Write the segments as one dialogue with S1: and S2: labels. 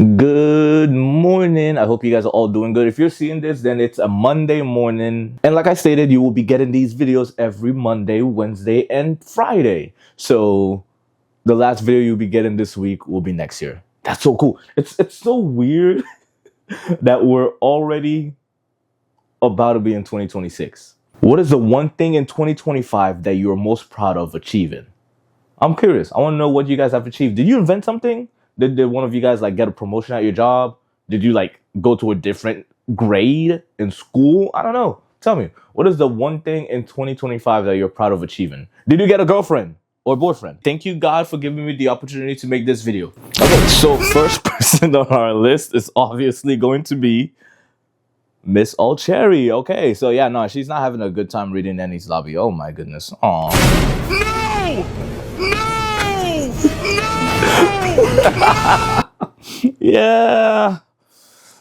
S1: Good morning. I hope you guys are all doing good. If you're seeing this, then it's a Monday morning. And like I stated, you will be getting these videos every Monday, Wednesday, and Friday. So the last video you'll be getting this week will be next year. That's so cool. It's so weird that we're already about to be in 2026. What is the one thing in 2025 that you're most proud of achieving? I'm curious. I want to know what you guys have achieved. Did you invent something? Did one of you guys like get a promotion at your job? Did you like go to a different grade in school? I don't know. Tell me, what is the one thing in 2025 that you're proud of achieving? Did you get a girlfriend or boyfriend? Thank you, God, for giving me the opportunity to make this video. Okay, so first person on our list is obviously going to be Miss Alcherry. Okay, so yeah, no, she's not having a good time reading Enies lobby. Oh my goodness. Aw. Yeah.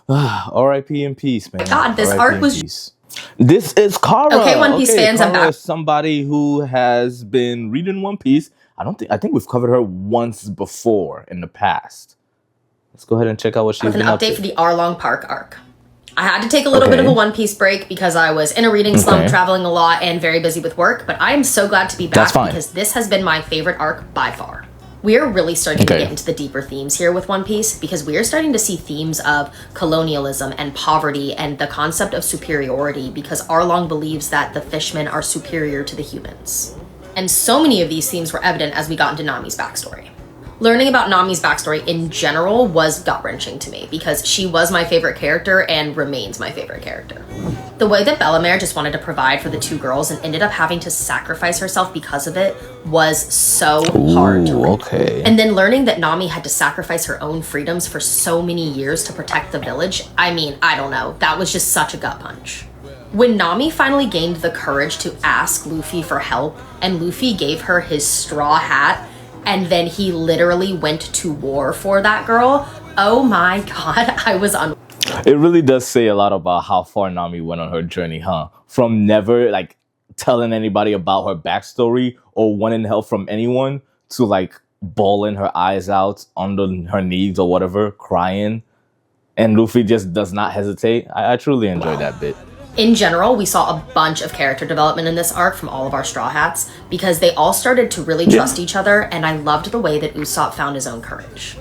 S1: R.I.P. in peace, man.
S2: God, this art was.
S1: This is Kara.
S2: Okay, One Piece fans,
S1: Kara
S2: I'm back.
S1: is somebody who has been reading One Piece. I think we've covered her once before in the past. Let's go ahead and check out what she's been up to.
S2: With an update for the Arlong Park arc. I had to take a little bit of a One Piece break because I was in a reading slump, traveling a lot, and very busy with work. But I am so glad to be back because this has been my favorite arc by far. We are really starting to get into the deeper themes here with One Piece because we are starting to see themes of colonialism and poverty and the concept of superiority because Arlong believes that the fishmen are superior to the humans. And so many of these themes were evident as we got into Nami's backstory. Learning about Nami's backstory in general was gut-wrenching to me because she was my favorite character and remains my favorite character. The way that Bellemere just wanted to provide for the two girls and ended up having to sacrifice herself because of it was so hard to read. And then learning that Nami had to sacrifice her own freedoms for so many years to protect the village, I mean, I don't know, that was just such a gut punch. When Nami finally gained the courage to ask Luffy for help and Luffy gave her his straw hat, and then he literally went to war for that girl. Oh my God, I was
S1: It really does say a lot about how far Nami went on her journey, huh? From never like telling anybody about her backstory or wanting help from anyone to like bawling her eyes out on her knees or whatever, crying. And Luffy just does not hesitate. I truly enjoyed that bit.
S2: In general, we saw a bunch of character development in this arc from all of our Straw Hats because they all started to really trust each other, and I loved the way that Usopp found his own courage.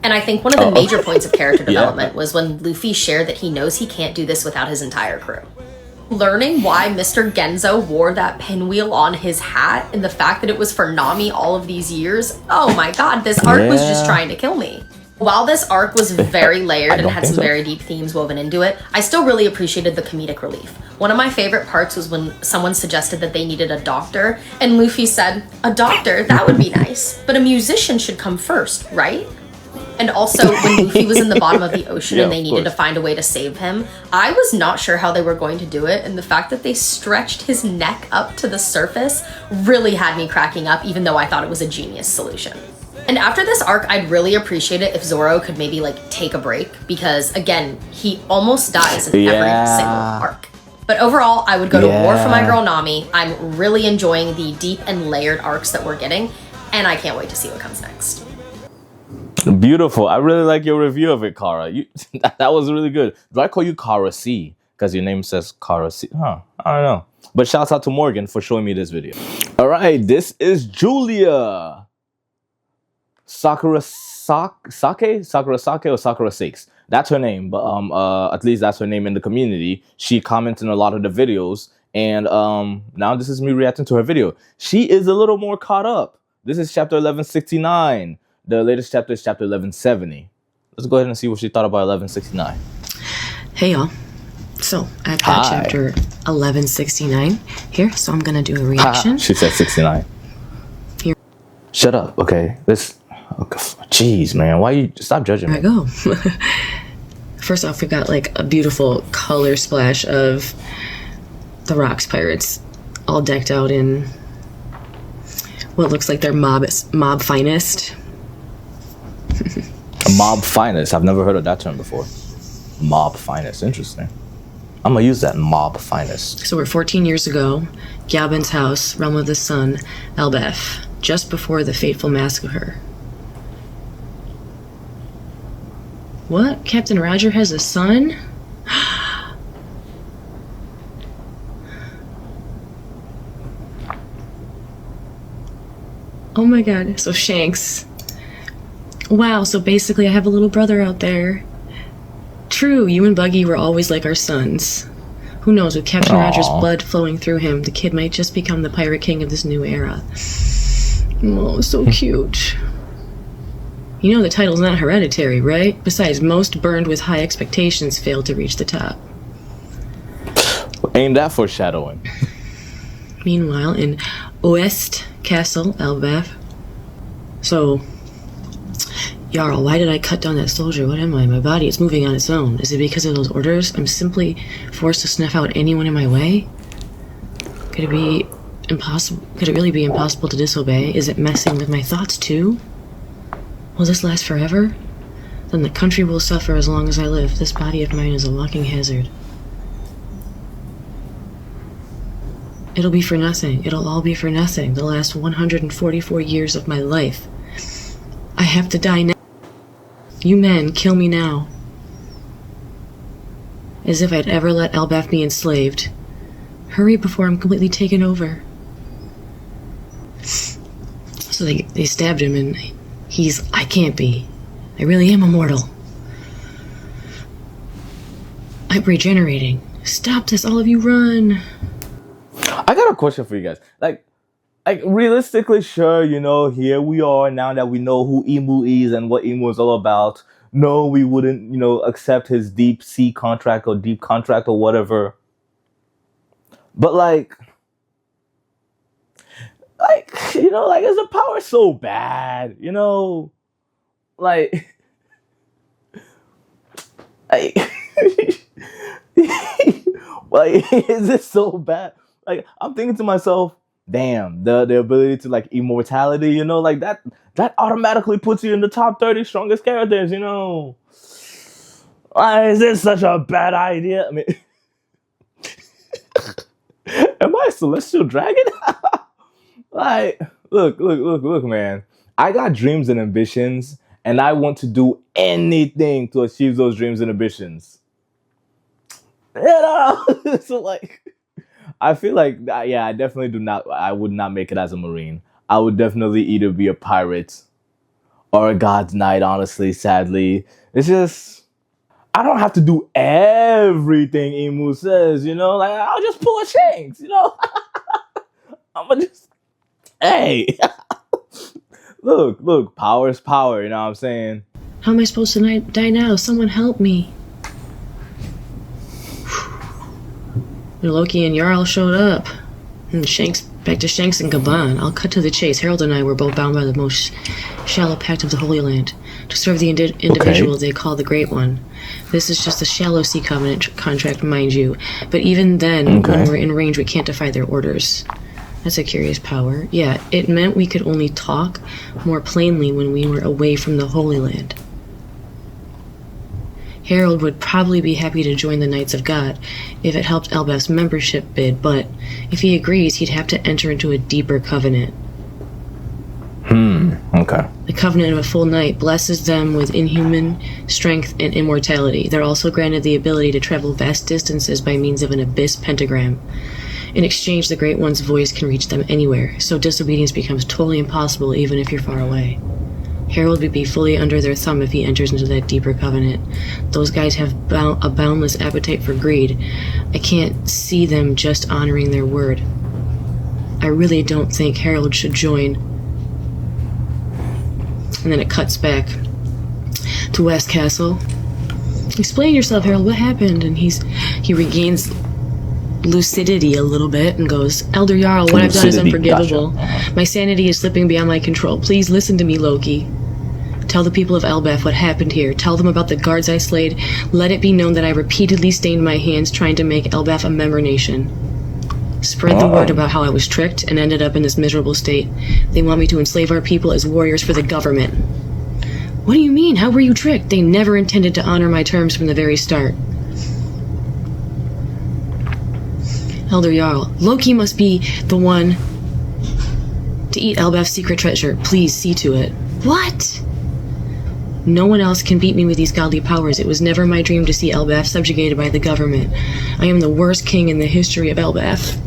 S2: And I think one of the major points of character development was when Luffy shared that he knows he can't do this without his entire crew. Learning why Mr. Genzo wore that pinwheel on his hat and the fact that it was for Nami all of these years, oh my God, this arc was just trying to kill me. While this arc was very layered and had some very deep themes woven into it, I still really appreciated the comedic relief. One of my favorite parts was when someone suggested that they needed a doctor, and Luffy said, "A doctor? That would be nice, but a musician should come first, right?" And also, when Luffy was in the bottom of the ocean and they needed to find a way to save him, I was not sure how they were going to do it, and the fact that they stretched his neck up to the surface really had me cracking up, even though I thought it was a genius solution. And after this arc, I'd really appreciate it if Zoro could maybe like take a break because again, he almost dies in every single arc. But overall, I would go to war for my girl Nami. I'm really enjoying the deep and layered arcs that we're getting, and I can't wait to see what comes next.
S1: Beautiful. I really like your review of it, Kara. That was really good. Do I call you Kara C? Because your name says Kara C. Huh, I don't know. But shouts out to Morgan for showing me this video. All right, this is Julia. Sakurasakes or sakurasakes. That's her name, but at least that's her name in the community. She comments in a lot of the videos, and now this is me reacting to her video. She is a little more caught up. This is chapter 1169. The latest chapter is chapter 1170. Let's go ahead and see what she thought about 1169.
S3: Hey y'all. So I've got chapter 1169 here, so I'm gonna do a reaction.
S1: She said 69.
S3: Here.
S1: Shut up. Okay. Jeez, man. Why you stop judging me?
S3: There I go. First off, we got like a beautiful color splash of the Rocks Pirates, all decked out in what looks like their mob finest.
S1: Mob finest. I've never heard of that term before. Mob finest. Interesting. I'm gonna use that, mob finest.
S3: So we're 14 years ago, Gyabin's house, Realm of the Sun, Elbaf, just before the fateful massacre. What? Captain Roger has a son? Oh my god. So Shanks. Wow, so basically I have a little brother out there. True, you and Buggy were always like our sons. Who knows, with Captain Roger's blood flowing through him, the kid might just become the pirate king of this new era. Oh, so cute. You know the title's not hereditary, right? Besides, most burned with high expectations fail to reach the top.
S1: Ain't that foreshadowing?
S3: Meanwhile, in West Castle, Elbaf. So, Jarl, why did I cut down that soldier? What am I? My body is moving on its own. Is it because of those orders? I'm simply forced to snuff out anyone in my way? Could it be impossible? Could it really be impossible to disobey? Is it messing with my thoughts too? Will this last forever? Then the country will suffer as long as I live. This body of mine is a walking hazard. It'll be for nothing. It'll all be for nothing. The last 144 years of my life. I have to die now. You men, kill me now. As if I'd ever let Elbaf be enslaved. Hurry before I'm completely taken over. So they stabbed him and I can't be. I really am immortal. I'm regenerating. Stop this, all of you run.
S1: I got a question for you guys. Like realistically, sure, you know, here we are now that we know who Emu is and what Emu is all about. No, we wouldn't, you know, accept his deep sea contract or deep contract or whatever. But like, you know, like, is the power so bad? You know, like like, is it so bad? Like, I'm thinking to myself, damn, the ability to, like, immortality, you know, like, that automatically puts you in the top 30 strongest characters, you know. Why is this such a bad idea? I mean, am I a celestial dragon? Like, look, man. I got dreams and ambitions, and I want to do anything to achieve those dreams and ambitions. You know? So, like, I feel like, yeah, I definitely I would not make it as a Marine. I would definitely either be a pirate or a God's Knight, honestly, sadly. It's just, I don't have to do everything Emu says, you know? Like, I'll just pull a Shanks, you know? I'm gonna just, hey. Look, power is power, you know what I'm saying?
S3: How am I supposed to die now? Someone help me. Loki and Jarl showed up. And back to Shanks and Gaban. I'll cut to the chase. Harold and I were both bound by the most shallow pact of the Holy Land to serve the individual they call the Great One. This is just a shallow sea covenant contract, mind you. But even then, when we're in range, we can't defy their orders. That's a curious power. Yeah, it meant we could only talk more plainly when we were away from the Holy Land. Harold would probably be happy to join the Knights of God if it helped Elbaf's membership bid, but if he agrees, he'd have to enter into a deeper covenant.
S1: Okay.
S3: The covenant of a full knight blesses them with inhuman strength and immortality. They're also granted the ability to travel vast distances by means of an abyss pentagram. In exchange, the Great One's voice can reach them anywhere, so disobedience becomes totally impossible even if you're far away. Harold would be fully under their thumb if he enters into that deeper covenant. Those guys have a boundless appetite for greed. I can't see them just honoring their word. I really don't think Harold should join. And then it cuts back to West Castle. Explain yourself, Harold. What happened? And he regains lucidity a little bit and goes, Elder Jarl, what I've done is unforgivable. Gotcha. My sanity is slipping beyond my control. Please listen to me, Loki. Tell the people of Elbaf what happened here. Tell them about the guards I slayed. Let it be known that I repeatedly stained my hands trying to make Elbaf a member nation. Spread the word about how I was tricked and ended up in this miserable state. They want me to enslave our people as warriors for the government. What do you mean? How were you tricked? They never intended to honor my terms from the very start. Elder Jarl, Loki must be the one to eat Elbaf's secret treasure. Please see to it. What? No one else can beat me with these godly powers. It was never my dream to see Elbaf subjugated by the government. I am the worst king in the history of Elbaf.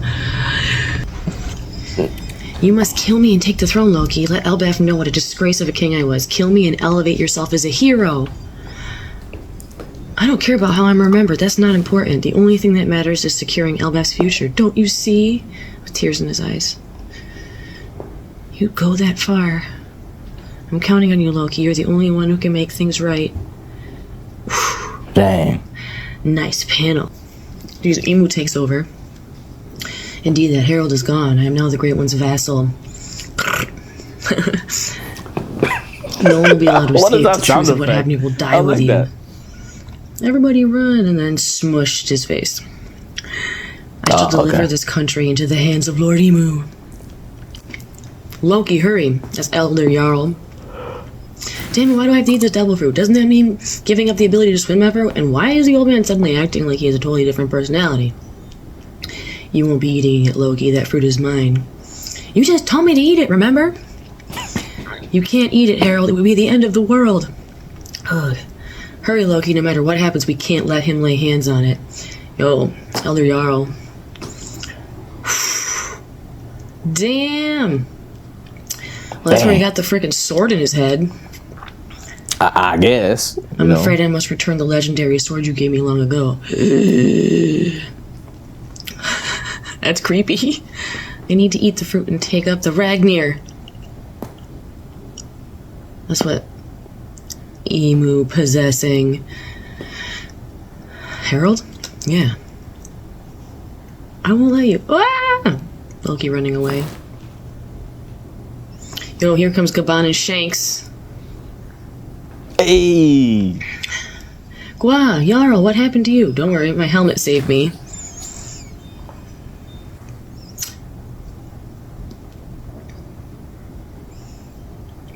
S3: You must kill me and take the throne, Loki. Let Elbaf know what a disgrace of a king I was. Kill me and elevate yourself as a hero. I don't care about how I'm remembered. That's not important. The only thing that matters is securing Elbaf's future. Don't you see? With tears in his eyes. You go that far. I'm counting on you, Loki. You're the only one who can make things right.
S1: Dang.
S3: Nice panel. Emu takes over. Indeed, that herald is gone. I am now the Great One's vassal. No one will be allowed to escape. The truth of what happened will die with you. That. Everybody run, and then smushed his face. I shall deliver this country into the hands of Lord Emu. Loki, hurry. That's Elder Jarl. Damn it, why do I have to eat this devil fruit? Doesn't that mean giving up the ability to swim ever? And why is the old man suddenly acting like he has a totally different personality? You won't be eating it, Loki. That fruit is mine. You just told me to eat it, remember? You can't eat it, Harold. It would be the end of the world. Ugh. Hurry, Loki. No matter what happens, we can't let him lay hands on it. Yo, Elder Jarl. Damn. Well, that's where he got the freaking sword in his head.
S1: I guess.
S3: I'm afraid I must return the legendary sword you gave me long ago. That's creepy. I need to eat the fruit and take up the Ragnir. That's what Emu possessing Harold? Yeah. I won't let you. Ah! Loki running away. Yo, here comes Gaban and Shanks.
S1: Hey!
S3: Gwa, Jarl, what happened to you? Don't worry, my helmet saved me.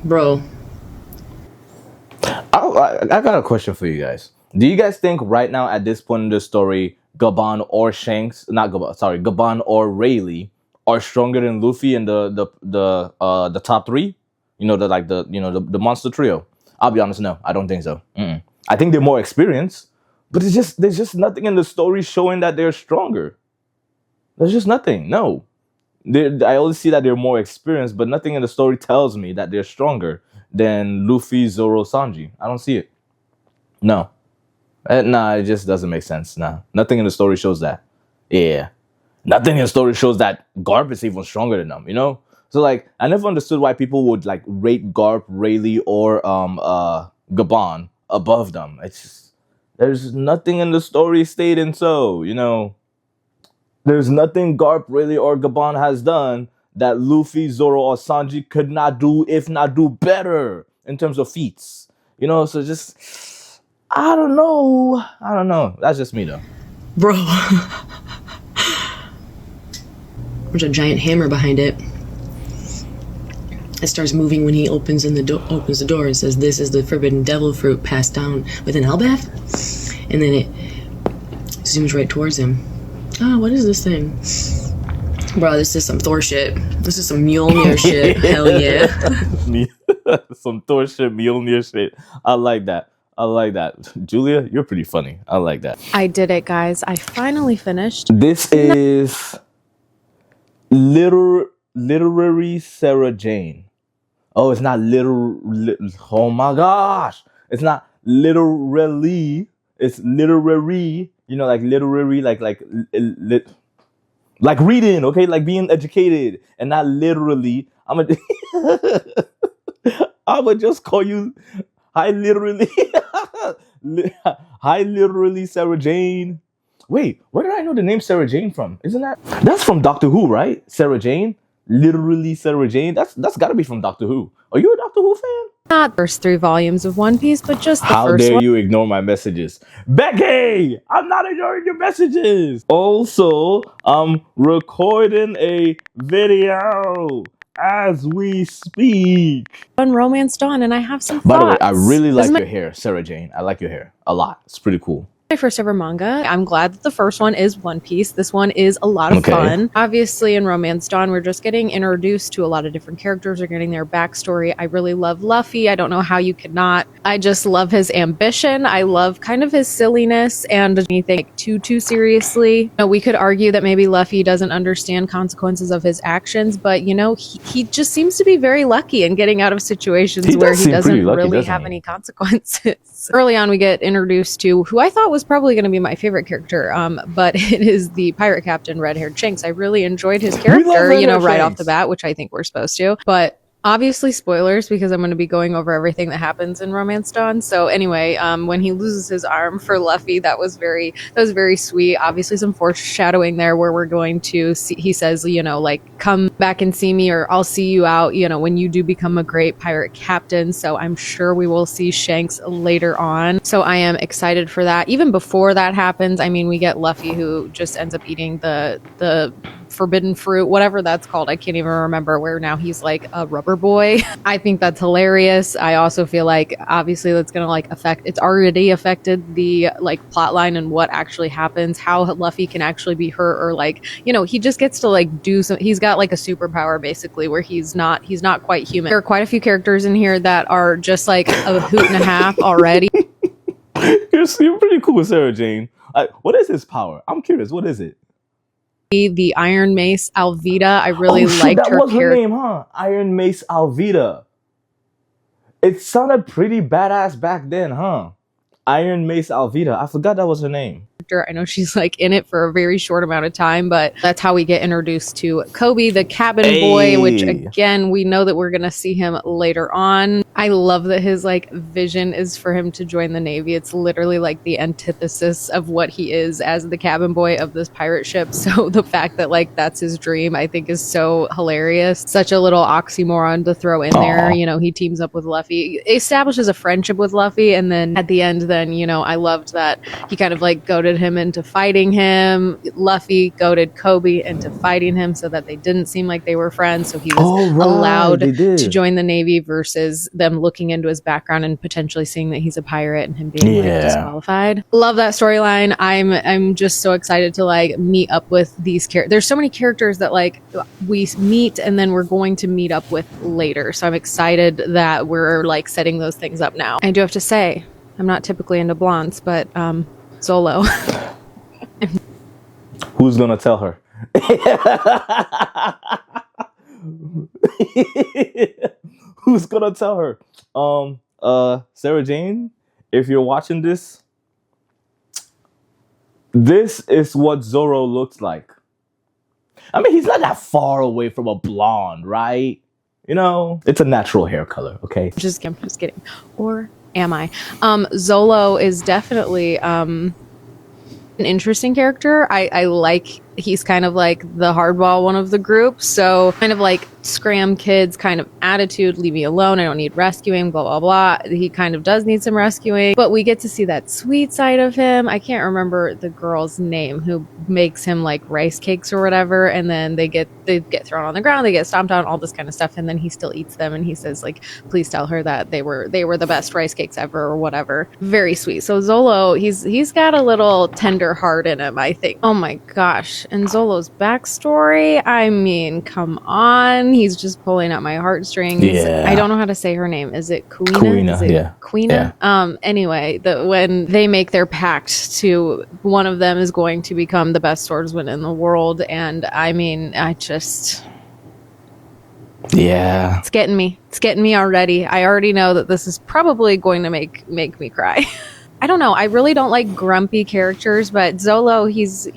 S3: Bro.
S1: I got a question for you guys. Do you guys think right now at this point in the story, Gaban or Shanks, not Gaban, sorry, Gaban or Rayleigh are stronger than Luffy and the top three? You know, the monster trio. I'll be honest, no, I don't think so. I think they're more experienced, but there's just nothing in the story showing that they're stronger. There's just nothing. No. I always see that they're more experienced, but nothing in the story tells me that they're stronger than Luffy, Zoro, Sanji. I don't see it. No. Nah, it just doesn't make sense. Nah. Nothing in the story shows that. Yeah. Nothing in the story shows that Garp is even stronger than them, you know? So, like, I never understood why people would, like, rate Garp, Rayleigh, or Gaban above them. It's just, there's nothing in the story stating so, you know? There's nothing Garp, Rayleigh, or Gaban has done that Luffy, Zoro, or Sanji could not do, if not do better, in terms of feats. You know, so just, I don't know. That's just me, though.
S3: Bro. There's a giant hammer behind it. It starts moving when he opens the door and says, "This is the forbidden devil fruit passed down within Elbaf." And then it zooms right towards him. Oh, what is this thing? Bro, this is some Thor shit. This is some Mjolnir shit. Hell yeah.
S1: Some Thor shit, Mjolnir shit. I like that. Julia, you're pretty funny. I like that.
S4: I did it, guys. I finally finished.
S1: This is LiterarySarahJane. Oh, it's not oh my gosh. It's not literally. It's literary. You know, like literary, like reading, okay? Like being educated and not literally. I'm gonna just call you hi literally. Hi literally Sarah Jane. Wait, where did I know the name Sarah Jane from? That's from Doctor Who, right? Sarah Jane? Literally Sarah Jane? That's gotta be from Doctor Who. Are you a Doctor Who fan?
S4: Not the first 3 volumes of One Piece, but just the
S1: How
S4: first
S1: dare
S4: one.
S1: you ignore my messages? Becky! I'm not ignoring your messages! Also, I'm recording a video as we speak.
S4: One romance dawn, and I have some
S1: By the way,
S4: thoughts.
S1: I really like your hair, Sarah Jane. I like your hair a lot. It's pretty cool.
S4: My first ever manga. I'm glad that the first one is One Piece. This one is a lot of fun. Obviously, in Romance Dawn, we're just getting introduced to a lot of different characters. We're getting their backstory. I really love Luffy. I don't know how you could not. I just love his ambition. I love kind of his silliness and anything like too seriously. You know, we could argue that maybe Luffy doesn't understand consequences of his actions, but you know, he just seems to be very lucky in getting out of situations where he doesn't really have any consequences. Early on, we get introduced to who I thought was probably going to be my favorite character, but it is the pirate captain, red-haired Shanks. I really enjoyed his character, you know, right off the bat, which I think we're supposed to. But obviously spoilers, because I'm going to be going over everything that happens in Romance Dawn. So anyway, when he loses his arm for Luffy, that was very sweet. Obviously some foreshadowing there where we're going to see, he says, you know, like, come back and see me, or I'll see you out, you know, when you do become a great pirate captain. So I'm sure we will see Shanks later on. So I am excited for that. Even before that happens, I mean, we get Luffy who just ends up eating the forbidden fruit, whatever that's called. I can't even remember, where now he's like a rubber boy. I think that's hilarious. I also feel like obviously that's gonna like it's already affected the like plot line and what actually happens, how Luffy can actually be hurt, or like, you know, he just gets to like do some, he's got like a superpower basically where he's not quite human. There are quite a few characters in here that are just like a hoot and a half already.
S1: You're pretty cool, Sarah Jane. What is his power? I'm curious. What is it?
S4: The Iron Mace Alvida. I really liked
S1: that
S4: her
S1: was her
S4: character.
S1: name, huh? Iron Mace Alvida. It sounded pretty badass back then, huh? Iron Mace Alvida. I forgot that was her name.
S4: I know she's like in it for a very short amount of time, but that's how we get introduced to Kobe, the cabin boy, which again, we know that we're going to see him later on. I love that his like vision is for him to join the Navy. It's literally like the antithesis of what he is as the cabin boy of this pirate ship. So the fact that like that's his dream, I think is so hilarious. Such a little oxymoron to throw in there. You know, he teams up with Luffy, establishes a friendship with Luffy, and then at the end, then, you know, I loved that he kind of like goaded him into fighting him. Luffy goaded Kobe into fighting him so that they didn't seem like they were friends. So he was allowed to join the Navy versus them looking into his background and potentially seeing that he's a pirate and him being like disqualified. Love that storyline. I'm just so excited to like meet up with these characters. There's so many characters that like we meet and then we're going to meet up with later. So I'm excited that we're like setting those things up now. I do have to say, I'm not typically into blondes, but Zolo.
S1: Who's gonna tell her? Who's gonna tell her? Sarah Jane, if you're watching this, this is what Zoro looks like. I mean, he's not that far away from a blonde, right? You know, it's a natural hair color, okay?
S4: I'm just kidding. Or am I? Zolo is definitely an interesting character. I like, he's kind of like the hardball one of the group. So kind of like scram kids kind of attitude, leave me alone, I don't need rescuing, blah, blah, blah. He kind of does need some rescuing, but we get to see that sweet side of him. I can't remember the girl's name who makes him like rice cakes or whatever. And then they get thrown on the ground, they get stomped on, all this kind of stuff. And then he still eats them. And he says like, please tell her that they were the best rice cakes ever or whatever. Very sweet. So Zolo, he's got a little tender heart in him, I think. Oh my gosh. And Zolo's backstory, I mean, come on. He's just pulling at my heartstrings.
S1: Yeah.
S4: I don't know how to say her name. Is it Kuina? Is it
S1: yeah.
S4: Kuina?
S1: Yeah.
S4: Anyway, when they make their pact to, one of them is going to become the best swordsman in the world. And I mean,
S1: yeah.
S4: It's getting me. It's getting me already. I already know that this is probably going to make me cry. I don't know. I really don't like grumpy characters, but Zolo, he's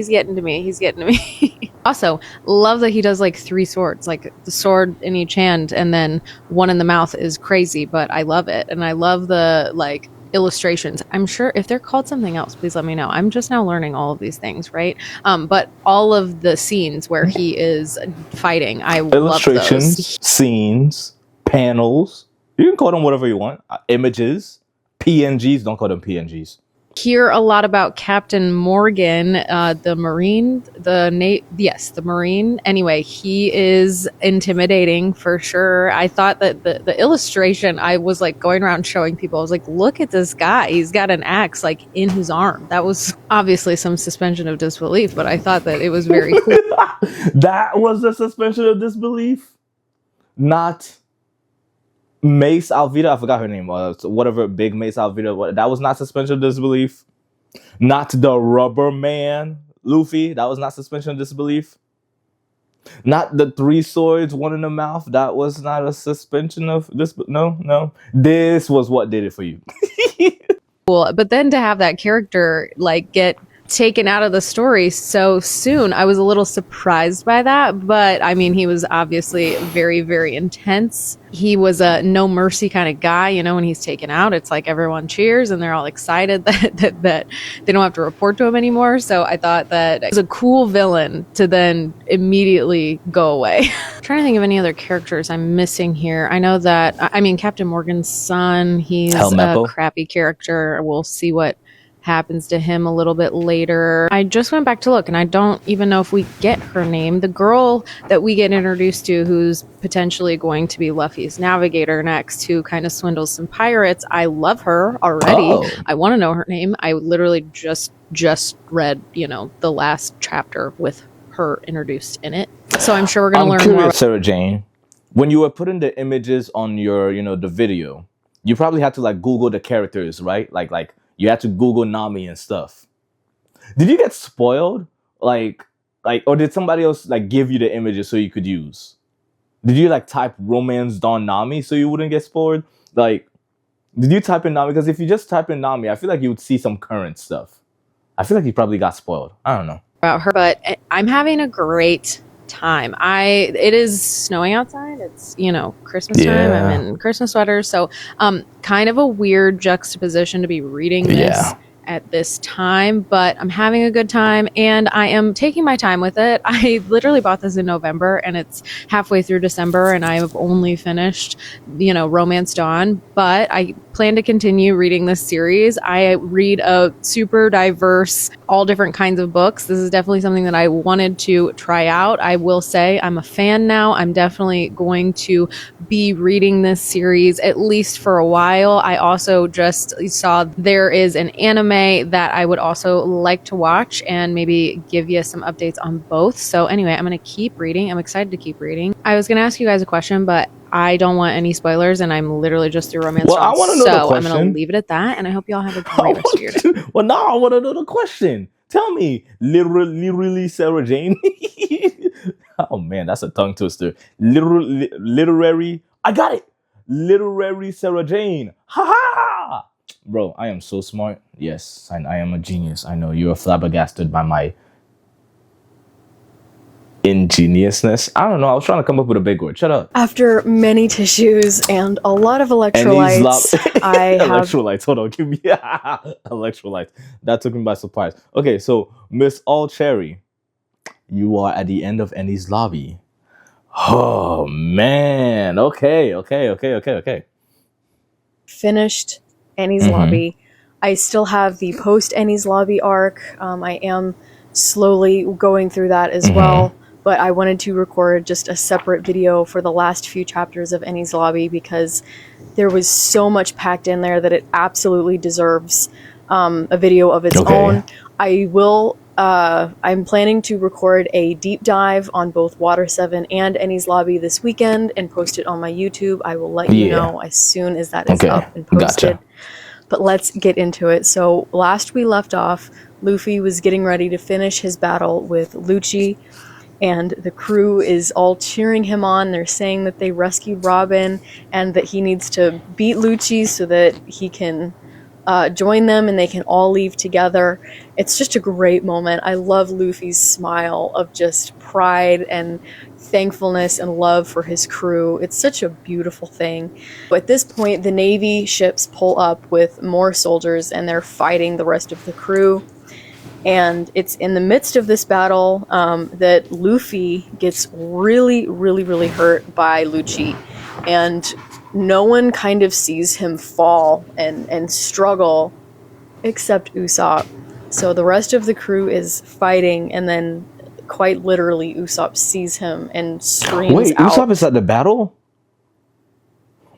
S4: getting to me. He's getting to me. Also, love that he does like 3 swords, like the sword in each hand, and then one in the mouth is crazy, but I love it. And I love the like illustrations. I'm sure if they're called something else, please let me know. I'm just now learning all of these things, right? But all of the scenes where he is fighting, I love those.
S1: Illustrations, scenes, panels. You can call them whatever you want. Images. PNGs, don't call them PNGs.
S4: hear a lot about Captain Morgan, the Marine, the Marine. Anyway, he is intimidating for sure. I thought that the illustration, I was like going around showing people, I was like, look at this guy. He's got an axe like in his arm. That was obviously some suspension of disbelief, but I thought that it was very cool.
S1: That was the suspension of disbelief, not Mace Alvida. I forgot her name. Whatever, big Mace Alvida. That was not suspension of disbelief. Not the Rubber Man Luffy. That was not suspension of disbelief. Not the 3 swords, one in the mouth. That was not a suspension of disbelief. No. This was what did it for you.
S4: Cool. But then to have that character like get taken out of the story so soon, I was a little surprised by that. But I mean, he was obviously very, very intense. He was a no mercy kind of guy. You know, when he's taken out, it's like everyone cheers and they're all excited that they don't have to report to him anymore. So I thought that it was a cool villain to then immediately go away. I'm trying to think of any other characters I'm missing here. I know that, I mean, Captain Morgan's son, he's a crappy character. We'll see what happens to him a little bit later. I just went back to look and I don't even know if we get her name. The girl that we get introduced to, who's potentially going to be Luffy's navigator next, who kind of swindles some pirates. I love her already. I want to know her name. I literally just read, you know, the last chapter with her introduced in it. So I'm sure we're going to learn more.
S1: Sarah Jane, when you were putting the images on your, you know, the video, you probably had to like Google the characters, right? Like you had to Google Nami and stuff. Did you get spoiled? Like, or did somebody else like give you the images so you could use? Did you like type Romance Dawn Nami so you wouldn't get spoiled? Like, did you type in Nami? Because if you just type in Nami, I feel like you would see some current stuff. I feel like you probably got spoiled. I don't know
S4: about her, but I'm having a great time. It is snowing outside. It's, you know, Christmas time. I'm in Christmas sweaters. So kind of a weird juxtaposition to be reading this at this time, but I'm having a good time and I am taking my time with it. I literally bought this in November and it's halfway through December and I've only finished, you know, Romance Dawn, but I plan to continue reading this series. I read a super diverse, all different kinds of books. This is definitely something that I wanted to try out. I will say I'm a fan now. I'm definitely going to be reading this series at least for a while. I also just saw there is an anime that I would also like to watch and maybe give you some updates on both. So anyway, I'm going to keep reading. I'm excited to keep reading. I was going to ask you guys a question, but I don't want any spoilers and I'm literally just through Romance Dawn.
S1: I want to know the question.
S4: So I'm going to leave it at that and I hope y'all have a great rest of your day.
S1: Well, now I want to know the question. Tell me, literally Sarah Jane. Oh man, that's a tongue twister. Literary. I got it. Literary Sarah Jane. Ha ha! Bro, I am so smart. Yes, I am a genius. I know you're flabbergasted by my ingeniousness. I don't know. I was trying to come up with a big word. Shut up.
S5: After many tissues and a lot of electrolytes, I have...
S1: Electrolytes. Hold on. Give me electrolytes. That took me by surprise. Okay, so Miss All Cherry, you are at the end of Enies lobby. Oh, man. Okay.
S5: Finished Enies lobby. I still have the post Enies lobby arc. I am slowly going through that as well, but I wanted to record just a separate video for the last few chapters of Enies lobby because there was so much packed in there that it absolutely deserves a video of its own. I'm planning to record a deep dive on both Water 7 and Enies lobby this weekend and post it on my YouTube. I will let you know as soon as that is up and posted. Gotcha. But let's get into it. So last we left off, Luffy was getting ready to finish his battle with Lucci, and the crew is all cheering him on. They're saying that they rescued Robin and that he needs to beat Lucci so that he can join them and they can all leave together. It's just a great moment. I love Luffy's smile of just pride and thankfulness and love for his crew. It's such a beautiful thing. At this point, the Navy ships pull up with more soldiers and they're fighting the rest of the crew. And it's in the midst of this battle that Luffy gets really, really, really hurt by Lucci. And no one kind of sees him fall and struggle except Usopp. So the rest of the crew is fighting, and then quite literally Usopp sees him and screams out.
S1: Usopp is at the battle?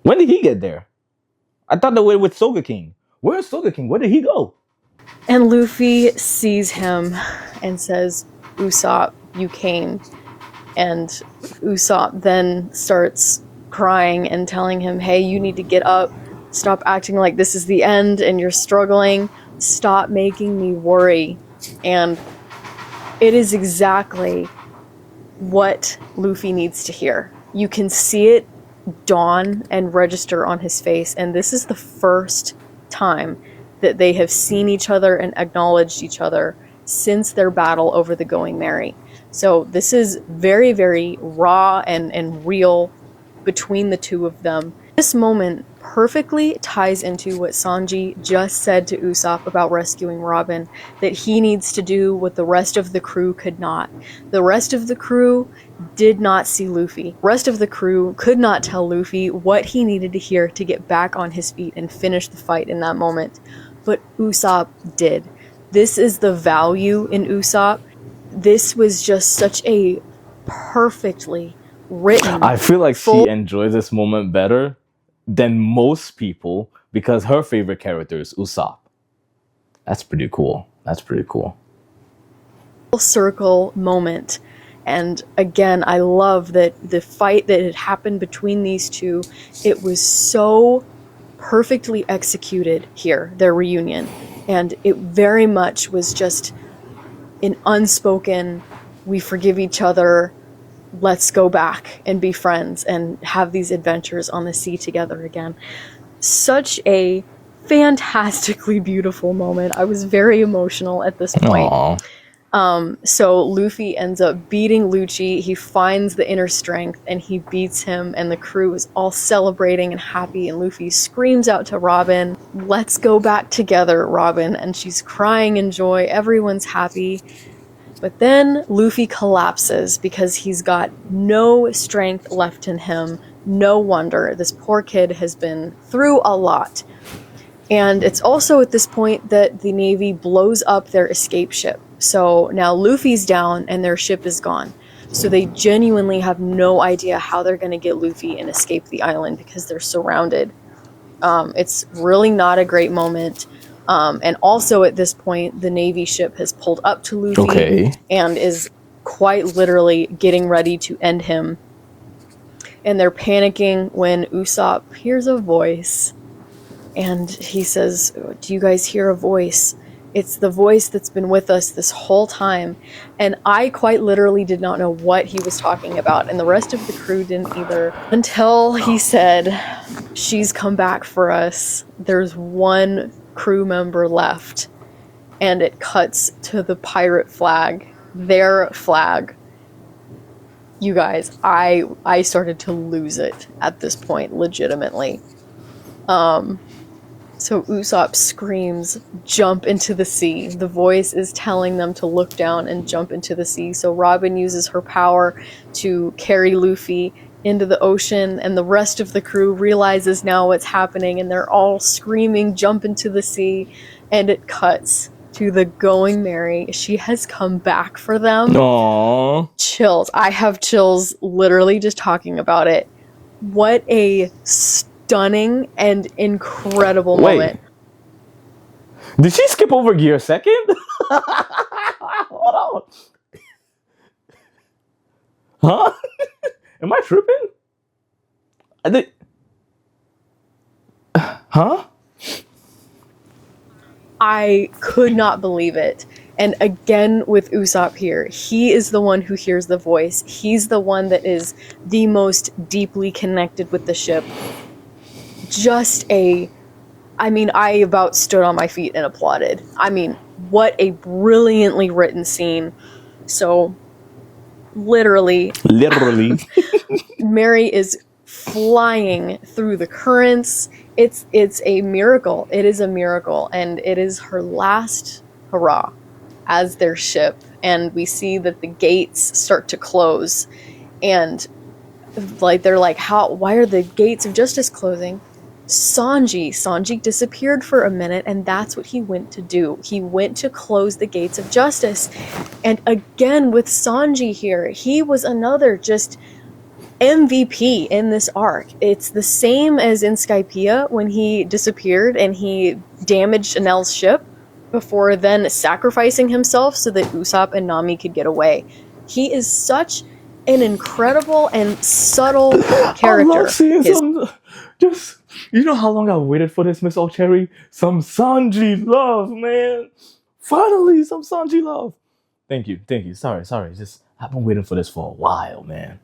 S1: When did he get there? I thought they were with Soga King. Where's Soga King? Where did he go?
S5: And Luffy sees him and says, Usopp, you came. And Usopp then starts crying and telling him, hey, you need to get up. Stop acting like this is the end and you're struggling. Stop making me worry. And it is exactly what Luffy needs to hear. You can see it dawn and register on his face, and this is the first time that they have seen each other and acknowledged each other since their battle over the Going Merry. So this is very, very raw and real between the two of them. This moment perfectly ties into what Sanji just said to Usopp about rescuing Robin, that he needs to do what the rest of the crew could not. The rest of the crew did not see Luffy. The rest of the crew could not tell Luffy what he needed to hear to get back on his feet and finish the fight in that moment. But Usopp did. This is the value in Usopp. This was just such a perfectly written...
S1: I feel like she enjoys this moment better than most people because her favorite character is Usopp. That's pretty cool. That's pretty cool.
S5: Circle moment. And again, I love that the fight that had happened between these two, it was so perfectly executed here, their reunion. And it very much was just an unspoken, we forgive each other, let's go back and be friends and have these adventures on the sea together again. Such a fantastically beautiful moment. I was very emotional at this point.
S1: Aww.
S5: So Luffy ends up beating Lucci. He finds the inner strength and he beats him, and the crew is all celebrating and happy, and Luffy screams out to Robin, let's go back together, Robin, and she's crying in joy. Everyone's happy. But then Luffy collapses because he's got no strength left in him. No wonder. This poor kid has been through a lot. And it's also at this point that the Navy blows up their escape ship. So now Luffy's down and their ship is gone. So they genuinely have no idea how they're going to get Luffy and escape the island because they're surrounded. It's really not a great moment. And also at this point, the Navy ship has pulled up to Luffy and is quite literally getting ready to end him. And they're panicking when Usopp hears a voice. And he says, do you guys hear a voice? It's the voice that's been with us this whole time. And I quite literally did not know what he was talking about. And the rest of the crew didn't either. Until he said, she's come back for us. There's one crew member left. And it cuts to the pirate flag. Their flag. You guys, I started to lose it at this point, legitimately. So Usopp screams, jump into the sea. The voice is telling them to look down and jump into the sea. So Robin uses her power to carry Luffy into the ocean, and the rest of the crew realizes now what's happening, and they're all screaming, jump into the sea, and it cuts to the Going Merry. She has come back for them.
S1: Aww.
S5: Chills. I have chills literally just talking about it. What a stunning and incredible moment.
S1: Did she skip over Gear Second? Hold on. Huh? Am I tripping? I did. Huh?
S5: I could not believe it. And again with Usopp here, he is the one who hears the voice. He's the one that is the most deeply connected with the ship. I about stood on my feet and applauded. I mean, what a brilliantly written scene. So, literally, Mary is flying through the currents. It's a miracle. It is a miracle, and it is her last hurrah as their ship. And we see that the gates start to close, and they're like, why are the gates of justice closing? Sanji disappeared for a minute, and that's what he went to do. He went to close the gates of justice. And again, with Sanji here, he was another just MVP in this arc. It's the same as in Skypiea when he disappeared and he damaged Enel's ship before then sacrificing himself so that Usopp and Nami could get away. He is such an incredible and subtle character.
S1: I love seeing some, just, you know how long I waited for this, Miss Cherry? Some Sanji love, man. Finally, some Sanji love. Thank you. Sorry. Just, I've been waiting for this for a while, man.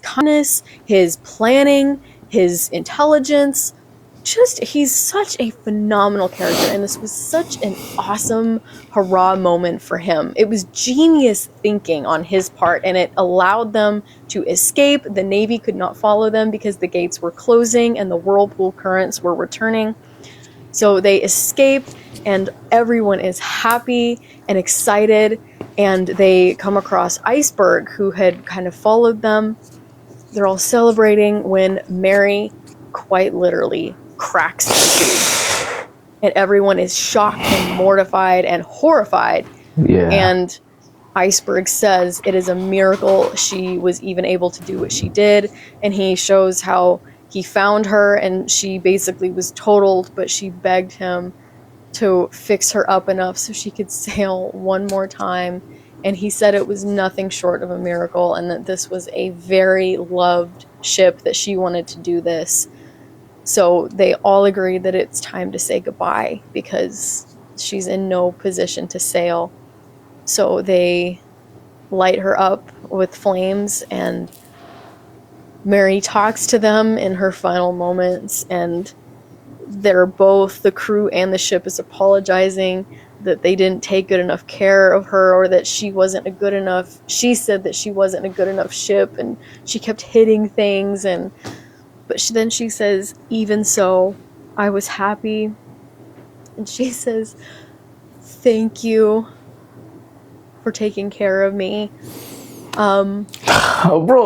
S5: Kindness, his planning, his intelligence, he's such a phenomenal character, and this was such an awesome hurrah moment for him. It was genius thinking on his part, and it allowed them to escape. The Navy could not follow them because the gates were closing and the whirlpool currents were returning. So they escaped, and everyone is happy and excited, and they come across Iceberg, who had kind of followed them. They're all celebrating when Mary quite literally cracks the tube, and everyone is shocked and mortified and horrified. And Iceberg says it is a miracle she was even able to do what she did, and he shows how he found her, and she basically was totaled, but she begged him to fix her up enough so she could sail one more time, and he said it was nothing short of a miracle, and that this was a very loved ship, that she wanted to do this. So they all agreed that it's time to say goodbye because she's in no position to sail. So they light her up with flames, and Mary talks to them in her final moments, and they're both, the crew and the ship, is apologizing that they didn't take good enough care of her, or that she wasn't a good enough, she said that she wasn't a good enough ship, and she kept hitting things, but then she says, even so, I was happy. And she says, thank you for taking care of me.
S1: Bro,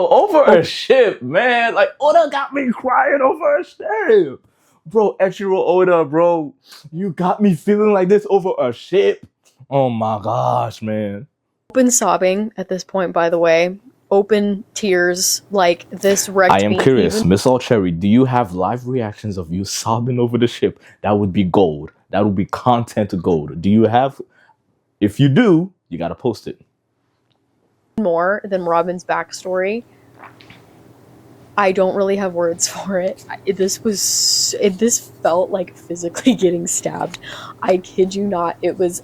S1: over a ship, man. Like, Oda got me crying over a ship. Bro, Echiro Oda, bro. You got me feeling like this over a ship. Oh my gosh, man.
S5: Open sobbing at this point, by the way. Open tears, like this wrecked me.
S1: I am curious, Miss Cherry, do you have live reactions of you sobbing over the ship? That would be gold. That would be content gold. Do you have? If you do, you gotta post it.
S5: More than Robin's backstory. I don't really have words for it. This felt like physically getting stabbed. I kid you not. It was,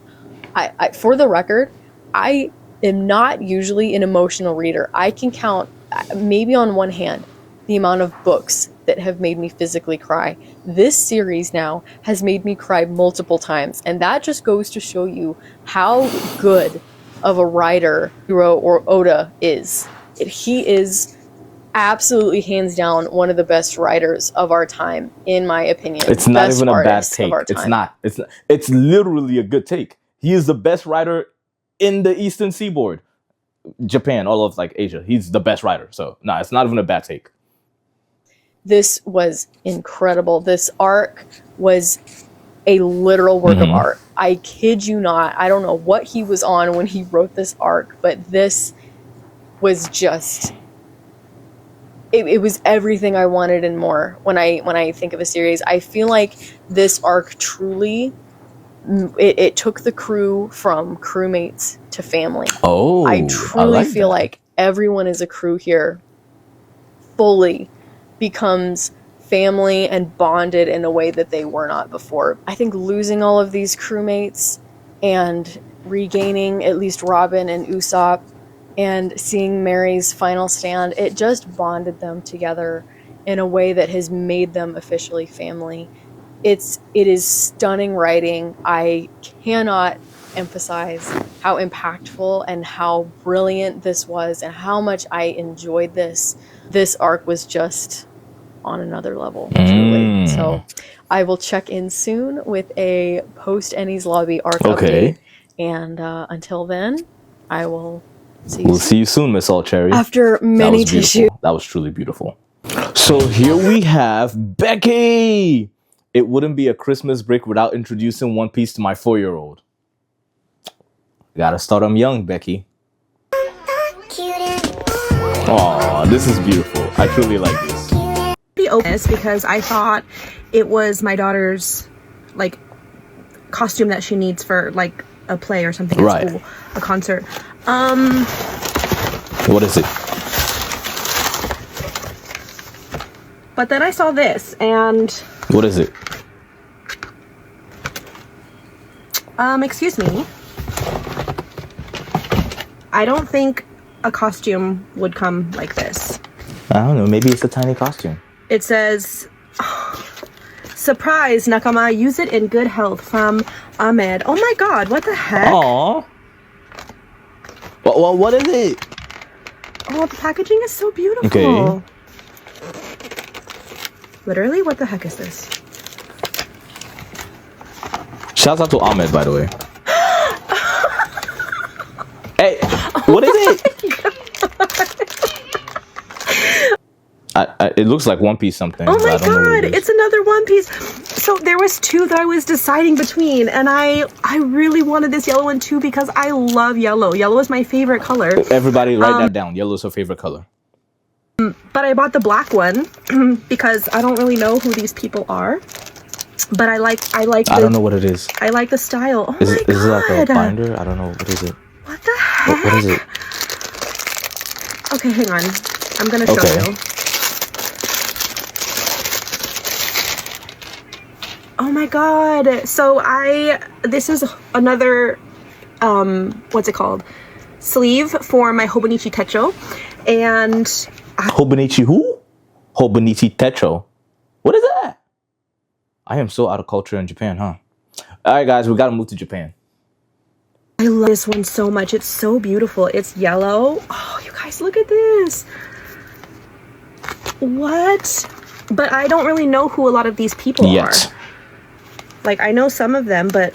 S5: for the record, I am not usually an emotional reader. I can count maybe on one hand the amount of books that have made me physically cry. This series now has made me cry multiple times, and that just goes to show you how good of a writer Hiro or Oda is. He is absolutely hands down one of the best writers of our time, in my opinion.
S1: It's not even a bad take. It's not. It's literally a good take. He is the best writer in the Eastern Seaboard, Japan, all of like Asia. He's the best writer. So no, it's not even a bad take.
S5: This was incredible. This arc was a literal work of art. I kid you not. I don't know what he was on when he wrote this arc, but this was just, it was everything I wanted and more. When I think of a series, I feel like this arc truly, it took the crew from crewmates to family.
S1: Oh,
S5: I truly feel like everyone is a crew here, fully becomes family and bonded in a way that they were not before. I think losing all of these crewmates and regaining at least Robin and Usopp and seeing Mary's final stand, it just bonded them together in a way that has made them officially family. It is stunning writing. I cannot emphasize how impactful and how brilliant this was and how much I enjoyed this. This arc was just on another level, truly. So I will check in soon with a post Enies Lobby arc update. And until then, I will see you soon.
S1: We'll see you soon, Miss All Cherry.
S5: After many tissues.
S1: That was truly beautiful. So here we have Becky. It wouldn't be a Christmas break without introducing One Piece to my 4-year-old. Gotta start them young, Becky. Aw, this is beautiful. I truly like this.
S6: Be honest, because I thought it was my daughter's like costume that she needs for like a play or something at school, a concert.
S1: What is it?
S6: But then I saw this and
S1: what is it?
S6: Excuse me. I don't think a costume would come like this.
S1: I don't know, maybe it's a tiny costume.
S6: It says, surprise, Nakama, use it in good health from Ahmed. Oh my god, what the heck?
S1: Aww. Well, what is it?
S6: Oh, the packaging is so beautiful.
S1: Okay.
S6: Literally, what the heck is this?
S1: Shouts out to Ahmed, by the way. Hey, what is it? It looks like One Piece something.
S6: Oh my god, it's another One Piece. So there was two that I was deciding between, and I really wanted this yellow one too because I love yellow. Yellow is my favorite color.
S1: Everybody write that down. Yellow is her favorite color.
S6: But I bought the black one because I don't really know who these people are. But I don't
S1: know what it is.
S6: I like the style. Oh
S1: is
S6: my
S1: it,
S6: god.
S1: Is it like a binder? I don't know. What is it?
S6: What the heck?
S1: What is it?
S6: Okay, hang on. I'm gonna show you. Oh my god. So this is another, what's it called? Sleeve for my Hobonichi Techo. And
S1: Hobonichi who? Hobonichi Techo. What is that? I am so out of culture in Japan, huh? Alright guys, we gotta move to Japan.
S6: I love this one so much. It's so beautiful. It's yellow. Oh, you guys, look at this. What? But I don't really know who a lot of these people are. Like, I know some of them, but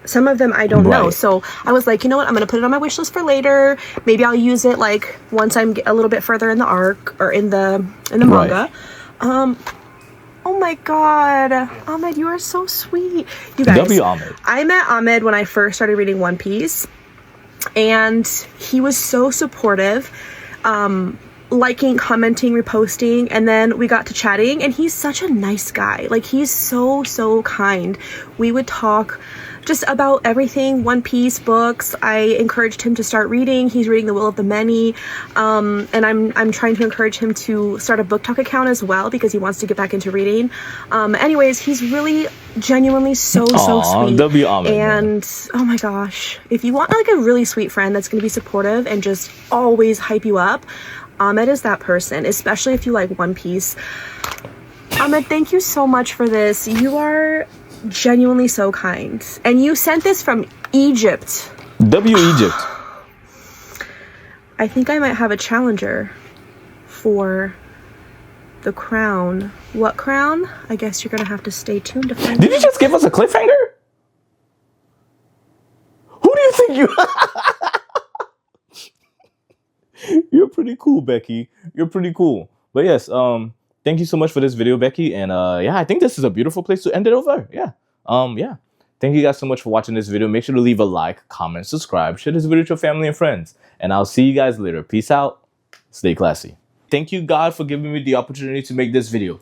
S6: some of them I don't know. So I was like, you know what? I'm going to put it on my wish list for later. Maybe I'll use it, like, once I'm a little bit further in the arc or in the manga. Oh my god. Ahmed, you are so sweet. You guys,
S1: W. Ahmed.
S6: I met Ahmed when I first started reading One Piece. And he was so supportive. Liking, commenting, reposting, and then we got to chatting, and he's such a nice guy. Like, he's so kind. We would talk just about everything, One Piece, books. I encouraged him to start reading. He's reading The Will of the Many, and I'm trying to encourage him to start a BookTok account as well because he wants to get back into reading. Anyways, he's really genuinely so sweet.
S1: W. Ahmed,
S6: and oh my gosh, if you want like a really sweet friend that's going to be supportive and just always hype you up, Ahmed is that person, especially if you like One Piece. Ahmed, thank you so much for this. You are genuinely so kind. And you sent this from Egypt.
S1: W. Egypt.
S6: I think I might have a challenger for the crown. What crown? I guess you're going to have to stay tuned to find out.
S1: Did you just give us a cliffhanger? Who do you think you You're pretty cool, Becky. You're pretty cool. But yes, thank you so much for this video, Becky. And yeah, I think this is a beautiful place to end it over. Yeah. Yeah. Thank you guys so much for watching this video. Make sure to leave a like, comment, subscribe, share this video with your family and friends. And I'll see you guys later. Peace out. Stay classy. Thank you, God, for giving me the opportunity to make this video.